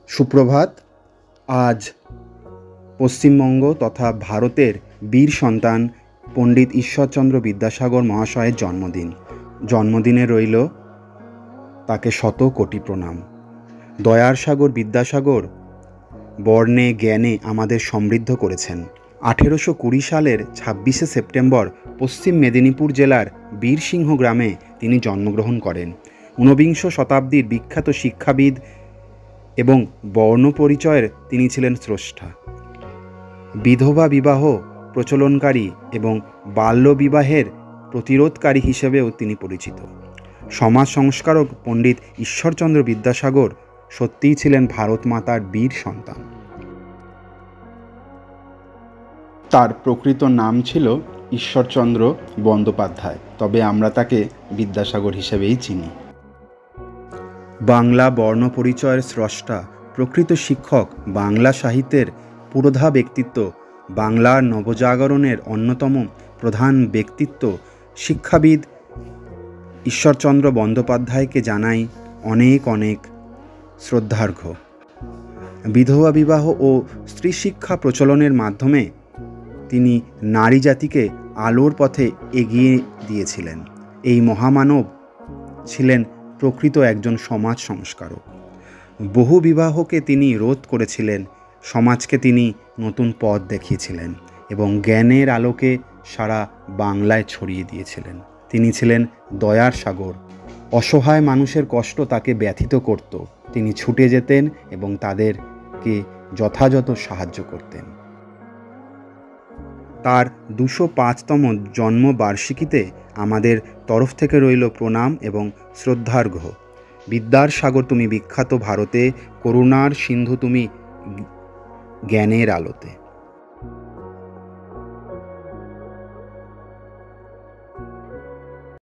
সুপ্রভাত। আজ পশ্চিমবঙ্গ তথা ভারতের বীর সন্তান পণ্ডিত ঈশ্বরচন্দ্র বিদ্যাসাগর মহাশয়ের জন্মদিন। জন্মদিনে রইল তাকে শত কোটি প্রণাম। দয়ার সাগর বিদ্যাসাগর বর্ণে জ্ঞানে আমাদের সমৃদ্ধ করেছেন। 1820 সালের 26শে সেপ্টেম্বর পশ্চিম মেদিনীপুর জেলার বীরসিংহ গ্রামে তিনি জন্মগ্রহণ করেন। ঊনবিংশ শতাব্দীর বিখ্যাত শিক্ষাবিদ এবং বর্ণপরিচয়ের তিনি ছিলেন স্রষ্টা। বিধবা বিবাহ প্রচলনকারী এবং বাল্যবিবাহের প্রতিরোধকারী হিসেবেও তিনি পরিচিত। সমাজ সংস্কারক পণ্ডিত ঈশ্বরচন্দ্র বিদ্যাসাগর সত্যিই ছিলেন ভারত মাতার বীর সন্তান। তার প্রকৃত নাম ছিল ঈশ্বরচন্দ্র বন্দ্যোপাধ্যায়, তবে আমরা তাকে বিদ্যাসাগর হিসেবেই চিনি। বাংলা বর্ণপরিচয়ের স্রষ্টা, প্রকৃত শিক্ষক, বাংলা সাহিত্যের পুরোধা ব্যক্তিত্ব, বাংলার নবজাগরণের অন্যতম প্রধান ব্যক্তিত্ব শিক্ষাবিদ ঈশ্বরচন্দ্র বন্দ্যোপাধ্যায়কে জানাই অনেক অনেক শ্রদ্ধার্ঘ্য। বিধবা বিবাহ ও স্ত্রী শিক্ষা প্রচলনের মাধ্যমে তিনি নারী জাতিকে আলোর পথে এগিয়ে দিয়েছিলেন। এই মহামানব ছিলেন প্রকৃত একজন সমাজ সংস্কারক। বহু বিবাহকে তিনি রোধ করেছিলেন, সমাজকে তিনি নতুন পথ দেখিয়েছিলেন এবং জ্ঞানের আলোকে সারা বাংলায় ছড়িয়ে দিয়েছিলেন। তিনি ছিলেন দয়ার সাগর। অসহায় মানুষের কষ্ট তাকে ব্যথিত করত। তিনি ছুটে যেতেন এবং তাদেরকে যথাযথ সাহায্য করতেন। তার 205তম জন্মবার্ষিকীতে আমাদের তরফ থেকে রইল প্রণাম এবং শ্রদ্ধার্ঘ্য। বিদ্যার সাগর তুমি বিখ্যাত ভারতে, করুণার সিন্ধু তুমি জ্ঞানের আলোতে।